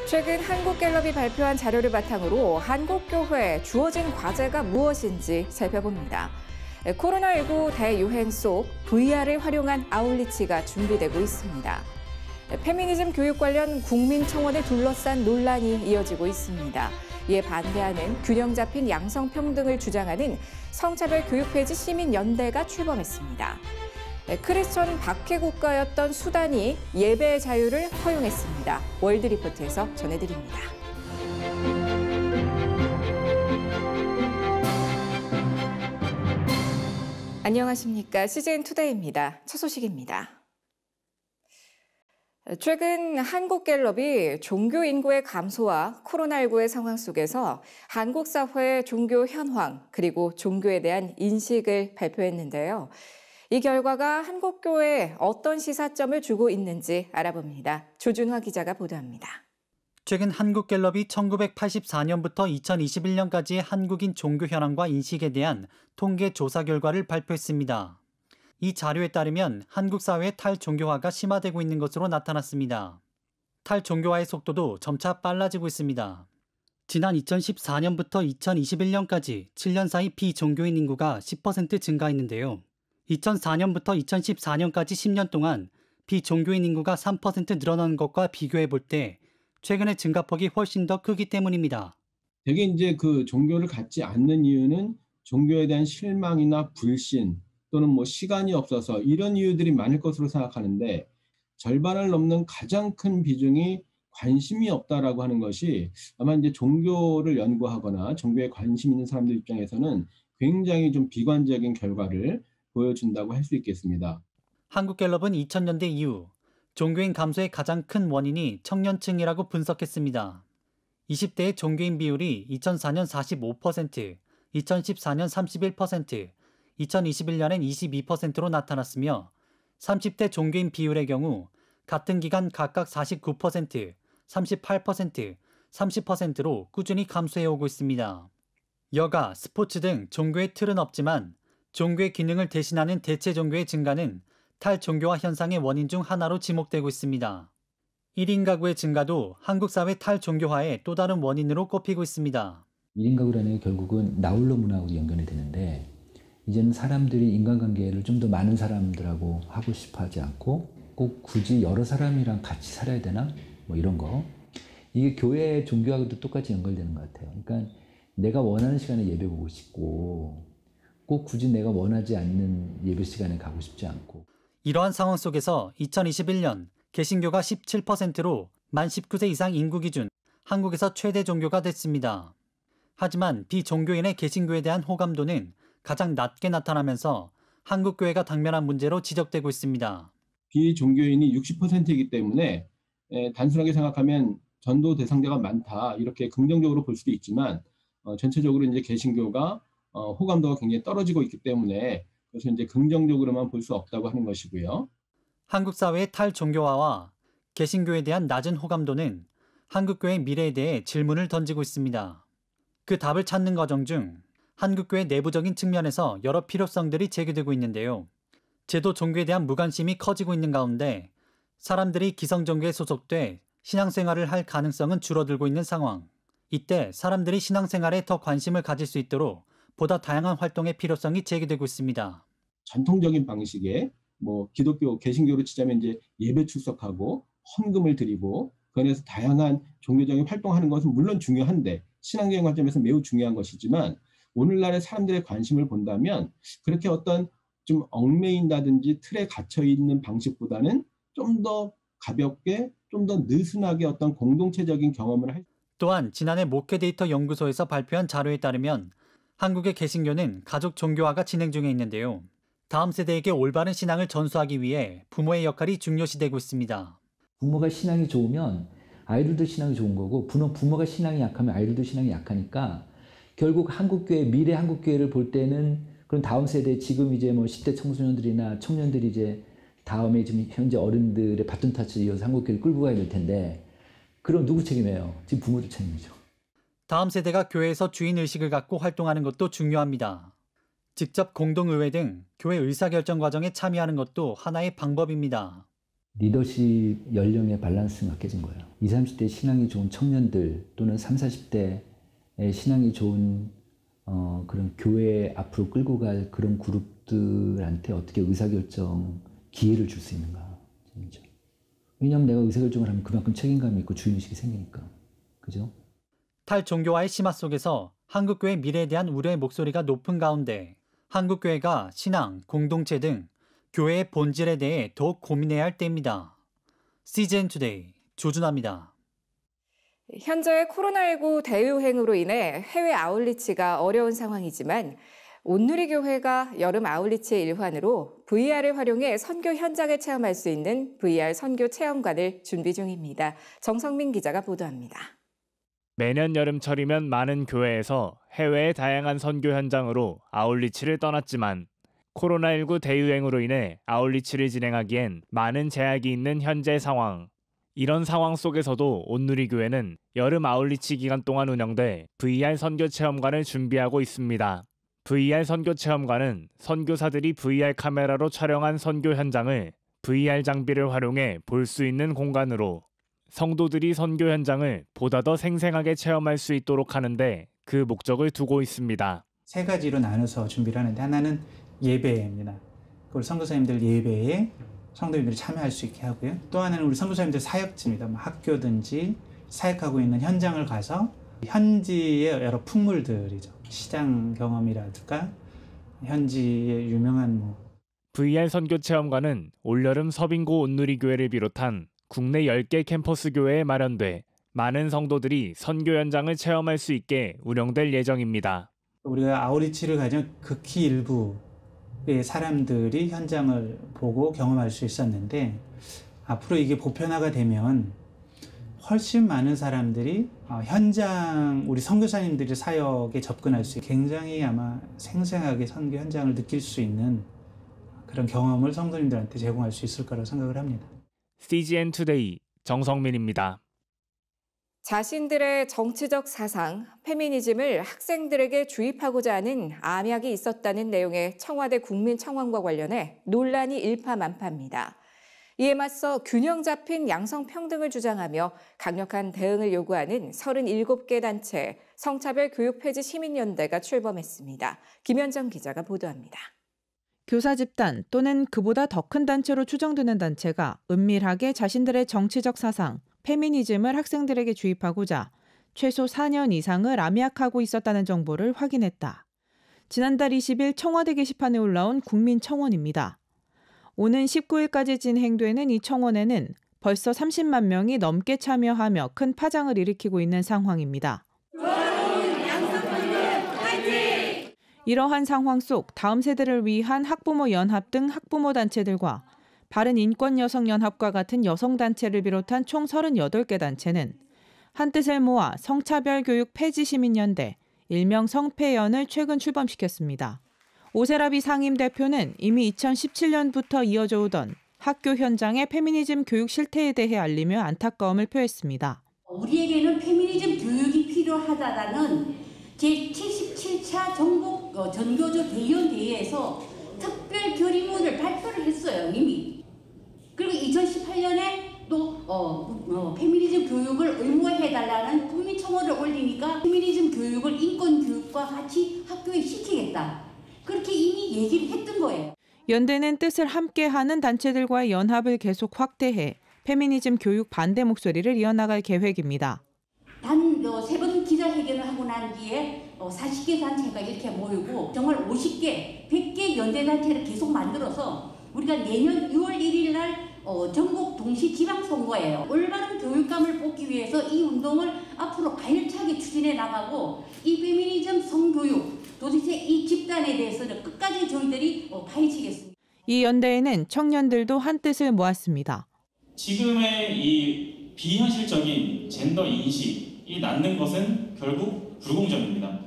최근 한국갤럽이 발표한 자료를 바탕으로 한국교회에 주어진 과제가 무엇인지 살펴봅니다. 코로나19 대유행 속 VR을 활용한 아웃리치가 준비되고 있습니다. 페미니즘 교육 관련 국민청원을 둘러싼 논란이 이어지고 있습니다. 이에 반대하는 균형 잡힌 양성평등을 주장하는 성차별 교육 폐지 시민연대가 출범했습니다. 크리스천 박해 국가였던 수단이 예배의 자유를 허용했습니다. 월드리포트에서 전해드립니다. 안녕하십니까. CGN투데이입니다. 첫 소식입니다. 최근 한국갤럽이 종교 인구의 감소와 코로나19의 상황 속에서 한국 사회의 종교 현황 그리고 종교에 대한 인식을 발표했는데요. 이 결과가 한국교회에 어떤 시사점을 주고 있는지 알아봅니다. 조준화 기자가 보도합니다. 최근 한국갤럽이 1984년부터 2021년까지의 한국인 종교 현황과 인식에 대한 통계 조사 결과를 발표했습니다. 이 자료에 따르면 한국 사회의 탈종교화가 심화되고 있는 것으로 나타났습니다. 탈종교화의 속도도 점차 빨라지고 있습니다. 지난 2014년부터 2021년까지 7년 사이 비종교인 인구가 10% 증가했는데요. 2004년부터 2014년까지 10년 동안 비종교인 인구가 3% 늘어난 것과 비교해 볼 때 최근의 증가폭이 훨씬 더 크기 때문입니다. 대개 이제 그 종교를 갖지 않는 이유는 종교에 대한 실망이나 불신 또는 시간이 없어서 이런 이유들이 많을 것으로 생각하는데 절반을 넘는 가장 큰 비중이 관심이 없다라고 하는 것이 아마 이제 종교를 연구하거나 종교에 관심 있는 사람들 입장에서는 굉장히 좀 비관적인 결과를 보여준다고 할 수 있겠습니다. 한국갤럽은 2000년대 이후 종교인 감소의 가장 큰 원인이 청년층이라고 분석했습니다. 20대의 종교인 비율이 2004년 45%, 2014년 31%, 2021년엔 22%로 나타났으며 30대 종교인 비율의 경우 같은 기간 각각 49%, 38%, 30%로 꾸준히 감소해오고 있습니다. 여가, 스포츠 등 종교의 틀은 없지만 종교의 기능을 대신하는 대체 종교의 증가는 탈종교화 현상의 원인 중 하나로 지목되고 있습니다. 1인 가구의 증가도 한국 사회 탈종교화의 또 다른 원인으로 꼽히고 있습니다. 1인 가구라는 게 결국은 나홀로 문화하고 연결이 되는데 이제는 사람들이 인간관계를 좀 더 많은 사람들하고 하고 싶어 하지 않고 꼭 굳이 여러 사람이랑 같이 살아야 되나? 이런 거. 이게 교회 종교하고도 똑같이 연결되는 것 같아요. 그러니까 내가 원하는 시간에 예배 보고 싶고 꼭 굳이 내가 원하지 않는 예배 시간에 가고 싶지 않고. 이러한 상황 속에서 2021년 개신교가 17%로 만 19세 이상 인구 기준 한국에서 최대 종교가 됐습니다. 하지만 비종교인의 개신교에 대한 호감도는 가장 낮게 나타나면서 한국교회가 당면한 문제로 지적되고 있습니다. 비종교인이 60%이기 때문에 단순하게 생각하면 전도 대상자가 많다 이렇게 긍정적으로 볼 수도 있지만 전체적으로 이제 개신교가 호감도가 굉장히 떨어지고 있기 때문에 그래서 이제 긍정적으로만 볼 수 없다고 하는 것이고요. 한국 사회의 탈종교화와 개신교에 대한 낮은 호감도는 한국교회의 미래에 대해 질문을 던지고 있습니다. 그 답을 찾는 과정 중 한국교회 내부적인 측면에서 여러 필요성들이 제기되고 있는데요. 제도 종교에 대한 무관심이 커지고 있는 가운데 사람들이 기성종교에 소속돼 신앙생활을 할 가능성은 줄어들고 있는 상황. 이때 사람들이 신앙생활에 더 관심을 가질 수 있도록 보다 다양한 활동의 필요성이 제기되고 있습니다. 전통적인 방식의 기독교, 개신교로 치자면 이제 예배 출석하고 헌금을 드리고 그 안에서 다양한 종교적인 활동하는 것은 물론 중요한데 신앙적인 관점에서 매우 중요한 것이지만 오늘날의 사람들의 관심을 본다면 그렇게 어떤 좀 얽매인다든지 틀에 갇혀 있는 방식보다는 좀 더 가볍게, 좀 더 느슨하게 어떤 공동체적인 경험을 할. 또한 지난해 목회 데이터 연구소에서 발표한 자료에 따르면 한국의 개신교는 가족 종교화가 진행 중에 있는데요. 다음 세대에게 올바른 신앙을 전수하기 위해 부모의 역할이 중요시되고 있습니다. 부모가 신앙이 좋으면 아이들도 신앙이 좋은 거고 부모가 신앙이 약하면 아이들도 신앙이 약하니까 결국 한국교회, 미래 한국교회를 볼 때는 그런 다음 세대 지금 이제 10대 청소년들이나 청년들이 이제 다음에 지금 현재 어른들의 바톤 터치를 이어서 한국교회를 끌고 가야 될 텐데 그럼 누구 책임이에요? 지금 부모들 책임이죠. 다음 세대가 교회에서 주인의식을 갖고 활동하는 것도 중요합니다. 직접 공동의회 등 교회 의사결정 과정에 참여하는 것도 하나의 방법입니다. 리더십 연령의 밸런스가 깨진 거예요. 20, 30대 신앙이 좋은 청년들 또는 30, 40대의 신앙이 좋은 그런 교회 앞으로 끌고 갈 그런 그룹들한테 어떻게 의사결정 기회를 줄 수 있는가. 왜냐하면 내가 의사결정을 하면 그만큼 책임감이 있고 주인의식이 생기니까. 그죠? 탈종교와의 심화 속에서 한국교회 미래에 대한 우려의 목소리가 높은 가운데 한국교회가 신앙, 공동체 등 교회의 본질에 대해 더욱 고민해야 할 때입니다. CGN투데이 조준하입니다. 현재 코로나19 대유행으로 인해 해외 아울리치가 어려운 상황이지만 온누리교회가 여름 아울리치의 일환으로 VR을 활용해 선교 현장을 체험할 수 있는 VR 선교 체험관을 준비 중입니다. 정성민 기자가 보도합니다. 매년 여름철이면 많은 교회에서 해외의 다양한 선교 현장으로 아울리치를 떠났지만 코로나19 대유행으로 인해 아울리치를 진행하기엔 많은 제약이 있는 현재 상황. 이런 상황 속에서도 온누리교회는 여름 아울리치 기간 동안 운영돼 VR 선교 체험관을 준비하고 있습니다. VR 선교 체험관은 선교사들이 VR 카메라로 촬영한 선교 현장을 VR 장비를 활용해 볼 수 있는 공간으로 성도들이 선교 현장을 보다 더 생생하게 체험할 수 있도록 하는데 그 목적을 두고 있습니다. 세 가지로 나눠서 준비를 하는데 하나는 예배입니다. 우리 선교사님들 예배에 성도님들이 참여할 수 있게 하고요. 또 하나는 우리 선교사님들 사역지입니다. 학교든지 사역하고 있는 현장을 가서 현지의 여러 풍물들이죠. 시장 경험이라든가 현지의 유명한 VR 선교 체험관은 올여름 서빙고 온누리교회를 비롯한 국내 10개 캠퍼스 교회에 마련돼 많은 성도들이 선교 현장을 체험할 수 있게 운영될 예정입니다. 우리가 아우리치를 가진 극히 일부의 사람들이 현장을 보고 경험할 수 있었는데 앞으로 이게 보편화가 되면 훨씬 많은 사람들이 현장, 우리 선교사님들이 사역에 접근할 수 있게 굉장히 아마 생생하게 선교 현장을 느낄 수 있는 그런 경험을 성도님들한테 제공할 수 있을 거라고 생각을 합니다. CGN투데이 정성민입니다. 자신들의 정치적 사상, 페미니즘을 학생들에게 주입하고자 하는 암약이 있었다는 내용의 청와대 국민청원과 관련해 논란이 일파만파입니다. 이에 맞서 균형 잡힌 양성평등을 주장하며 강력한 대응을 요구하는 37개 단체 성차별 교육 폐지 시민연대가 출범했습니다. 김현정 기자가 보도합니다. 교사 집단 또는 그보다 더 큰 단체로 추정되는 단체가 은밀하게 자신들의 정치적 사상, 페미니즘을 학생들에게 주입하고자 최소 4년 이상을 암약하고 있었다는 정보를 확인했다. 지난달 20일 청와대 게시판에 올라온 국민청원입니다. 오는 19일까지 진행되는 이 청원에는 벌써 30만 명이 넘게 참여하며 큰 파장을 일으키고 있는 상황입니다. 이러한 상황 속 다음 세대를 위한 학부모 연합 등 학부모 단체들과 바른인권여성연합과 같은 여성단체를 비롯한 총 38개 단체는 한뜻을 모아 성차별 교육 폐지 시민연대, 일명 성폐연을 최근 출범시켰습니다. 오세라비 상임대표는 이미 2017년부터 이어져 오던 학교 현장의 페미니즘 교육 실태에 대해 알리며 안타까움을 표했습니다. 우리에게는 페미니즘 교육이 필요하다라는 제77차 전국 전교조 대의원대회에서 특별 결의문을 발표를 했어요, 이미. 그리고 2018년에 또 페미니즘 교육을 의무화해달라는 국민청원을 올리니까 페미니즘 교육을 인권교육과 같이 학교에 시키겠다. 그렇게 이미 얘기를 했던 거예요. 연대는 뜻을 함께하는 단체들과의 연합을 계속 확대해 페미니즘 교육 반대 목소리를 이어나갈 계획입니다. 단 3번 기자회견을 하고 난 뒤에 40개 단체가 이렇게 모이고 정말 50개, 100개 연대단체를 계속 만들어서 우리가 내년 6월 1일 날 전국 동시 지방선거예요. 올바른 교육감을 뽑기 위해서 이 운동을 앞으로 가열차게 추진해 나가고 이 페미니즘 성교육, 도대체 이 집단에 대해서는 끝까지 저희들이 파헤치겠습니다. 이 연대에는 청년들도 한뜻을 모았습니다. 지금의 이 비현실적인 젠더 인식이 낳는 것은 결국 불공정입니다.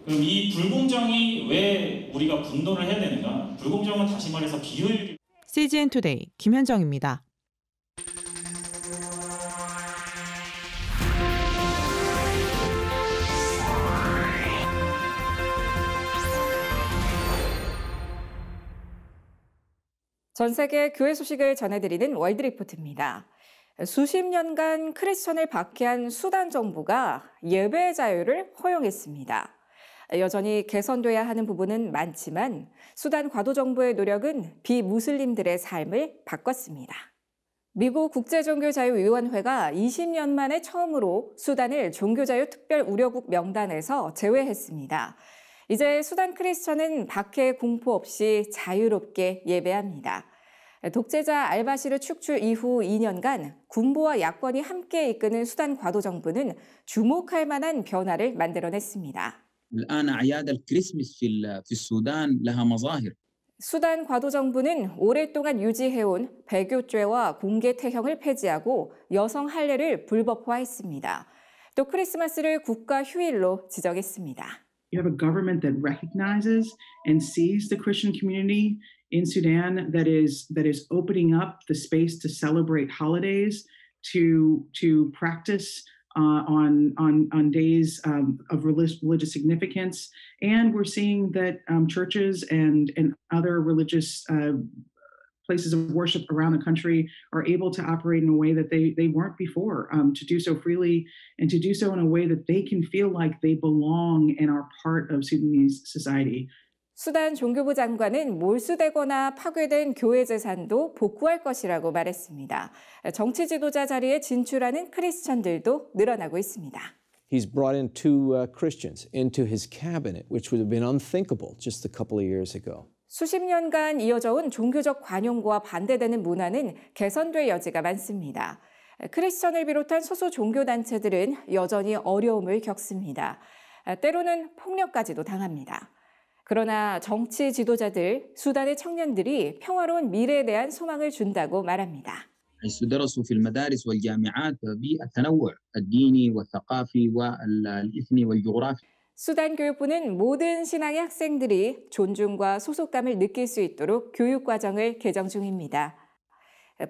그럼 이 불공정이 왜 우리가 분노를 해야 되는가? 불공정은 다시 말해서 비효율. CGN투데이 김현정입니다. 전 세계 교회 소식을 전해드리는 월드리포트입니다. 수십 년간 크리스천을 박해한 수단 정부가 예배 자유를 허용했습니다. 여전히 개선돼야 하는 부분은 많지만 수단 과도 정부의 노력은 비무슬림들의 삶을 바꿨습니다. 미국 국제종교자유위원회가 20년 만에 처음으로 수단을 종교자유 특별우려국 명단에서 제외했습니다. 이제 수단 크리스천은 박해 공포 없이 자유롭게 예배합니다. 독재자 알바시르 축출 이후 2년간 군부와 야권이 함께 이끄는 수단 과도 정부는 주목할 만한 변화를 만들어냈습니다. الآن أعياد الكريسماس في السودان لها مظاهر. 수단 과도 정부는 오랫동안 유지해온 배교죄와 공개 태형을 폐지하고 여성 할례를 불법화했습니다. 또 크리스마스를 국가 휴일로 지정했습니다. You have a government that recognizes and sees the Christian community in Sudan that is opening up the space to celebrate holidays, to practice on days of religious significance, and we're seeing that churches and other religious places of worship around the country are able to operate in a way that they weren't before, to do so freely and to do so in a way that they can feel like they belong and are part of Sudanese society. 수단 종교부 장관은 몰수되거나 파괴된 교회 재산도 복구할 것이라고 말했습니다. 정치 지도자 자리에 진출하는 크리스천들도 늘어나고 있습니다. He's brought in two Christians into his cabinet, which would have been unthinkable just a couple of years ago. 수십 년간 이어져온 종교적 관용과 반대되는 문화는 개선될 여지가 많습니다. 크리스천을 비롯한 소수 종교단체들은 여전히 어려움을 겪습니다. 때로는 폭력까지도 당합니다. 그러나 정치 지도자들, 수단의 청년들이 평화로운 미래에 대한 소망을 준다고 말합니다. حيث درسوا في المدارس والجامعات بالتنوع الديني والثقافي والإثني والجغرافي. 수단 교육부는 모든 신앙의 학생들이 존중과 소속감을 느낄 수 있도록 교육과정을 개정 중입니다.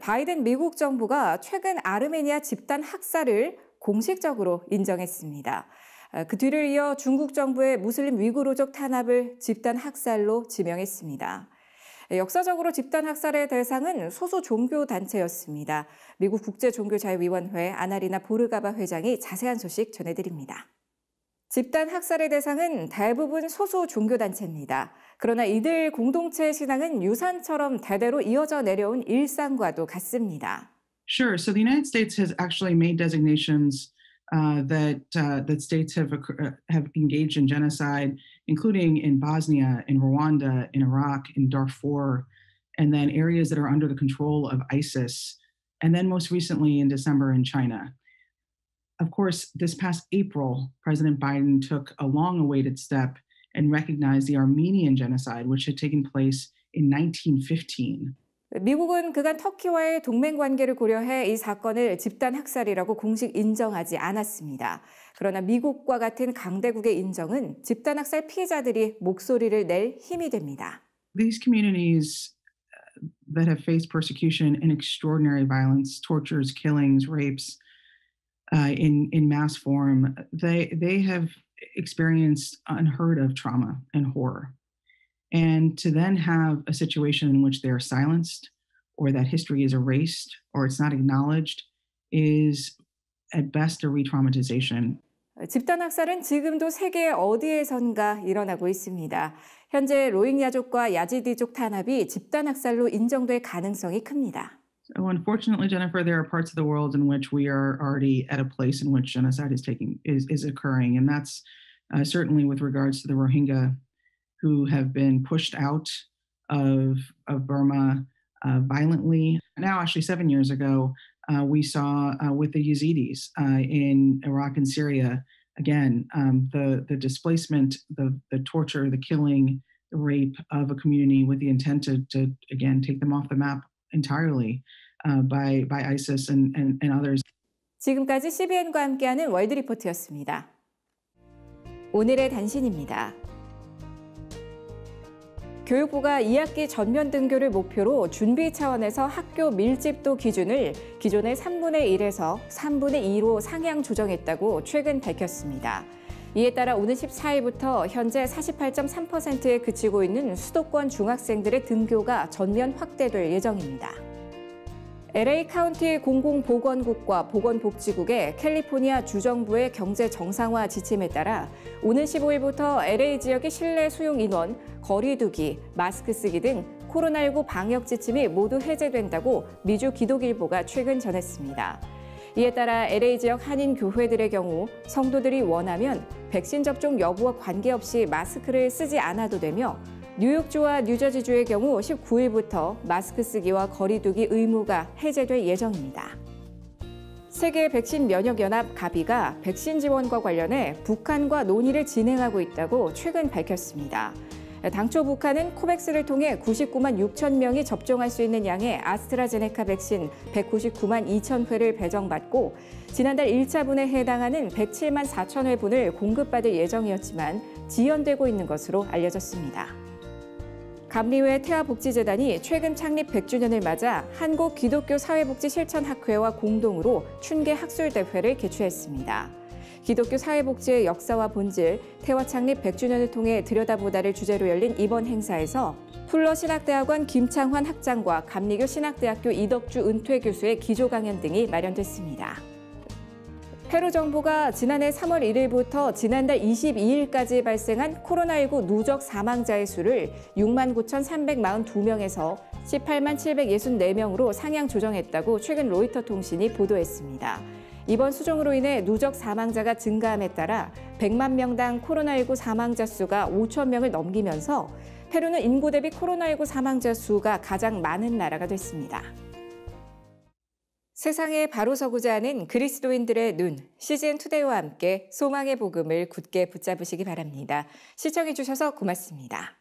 바이든 미국 정부가 최근 아르메니아 집단 학살을 공식적으로 인정했습니다. 그 뒤를 이어 중국 정부의 무슬림 위구르족 탄압을 집단 학살로 지명했습니다. 역사적으로 집단 학살의 대상은 소수 종교 단체였습니다. 미국 국제종교자유위원회 아나리나 보르가바 회장이 자세한 소식 전해드립니다. 집단 학살의 대상은 대부분 소수 종교단체입니다. 그러나 이들 공동체의 신앙은 유산처럼 대대로 이어져 내려온 일상과도 같습니다. Sure. So the United States has actually made designations that states have engaged in genocide, including in Bosnia, in Rwanda, in Iraq, in Darfur, and then areas that are under the control of ISIS, and then most recently in December in China. Of course, this past April, President Biden took a long-awaited step and recognized the Armenian genocide, which had taken place in 1915. 미국은 그간 터키와의 동맹 관계를 고려해 이 사건을 집단 학살이라고 공식 인정하지 않았습니다. 그러나 미국과 같은 강대국의 인정은 집단 학살 피해자들이 목소리를 낼 힘이 됩니다. These communities that have faced persecution and extraordinary violence, tortures, killings, rapes, in mass form, they have experienced unheard of trauma and horror. And to then have a situation in which they are silenced or that history is erased or it's not acknowledged is at best a re-traumatization. 집단 학살은 지금도 세계 어디에선가 일어나고 있습니다. 현재 로힝야족과 야지디족 탄압이 집단 학살로 인정될 가능성이 큽니다. So unfortunately, Jennifer, there are parts of the world in which we are already at a place in which genocide is occurring, and that's certainly with regards to the Rohingya, who have been pushed out of Burma violently. Now, actually 7 years ago, we saw with the Yazidis in Iraq and Syria, again, the displacement, the torture, the killing, the rape of a community with the intent to again, take them off the map entirely by ISIS and others. 지금까지 CBN과 함께하는 월드리포트였습니다. 오늘의 단신입니다. 교육부가 2학기 전면 등교를 목표로 준비 차원에서 학교 밀집도 기준을 기존의 3분의 1에서 3분의 2로 상향 조정했다고 최근 밝혔습니다. 이에 따라 오는 14일부터 현재 48.3%에 그치고 있는 수도권 중학생들의 등교가 전면 확대될 예정입니다. LA 카운티 공공보건국과 보건복지국의 캘리포니아 주정부의 경제 정상화 지침에 따라 오는 15일부터 LA 지역의 실내 수용 인원, 거리 두기, 마스크 쓰기 등 코로나19 방역 지침이 모두 해제된다고 미주 기독일보가 최근 전했습니다. 이에 따라 LA 지역 한인 교회들의 경우 성도들이 원하면 백신 접종 여부와 관계없이 마스크를 쓰지 않아도 되며 뉴욕주와 뉴저지주의 경우 19일부터 마스크 쓰기와 거리 두기 의무가 해제될 예정입니다. 세계 백신 면역연합 가비가 백신 지원과 관련해 북한과 논의를 진행하고 있다고 최근 밝혔습니다. 당초 북한은 코백스를 통해 99만 6천 명이 접종할 수 있는 양의 아스트라제네카 백신 199만 2천 회를 배정받고 지난달 1차분에 해당하는 107만 4천 회분을 공급받을 예정이었지만 지연되고 있는 것으로 알려졌습니다. 감리회 태아복지재단이 최근 창립 100주년을 맞아 한국기독교사회복지실천학회와 공동으로 춘계 학술대회를 개최했습니다. 기독교 사회복지의 역사와 본질, 태화 창립 100주년을 통해 들여다보다를 주제로 열린 이번 행사에서 풀러신학대학원 김창환 학장과 감리교 신학대학교 이덕주 은퇴 교수의 기조 강연 등이 마련됐습니다. 페루 정부가 지난해 3월 1일부터 지난달 22일까지 발생한 코로나19 누적 사망자의 수를 6만 9,342명에서 18만 764명으로 상향 조정했다고 최근 로이터 통신이 보도했습니다. 이번 수정으로 인해 누적 사망자가 증가함에 따라 100만 명당 코로나19 사망자 수가 5천 명을 넘기면서 페루는 인구 대비 코로나19 사망자 수가 가장 많은 나라가 됐습니다. 세상에 바로 서고자 하는 그리스도인들의 눈, CGN 투데이와 함께 소망의 복음을 굳게 붙잡으시기 바랍니다. 시청해주셔서 고맙습니다.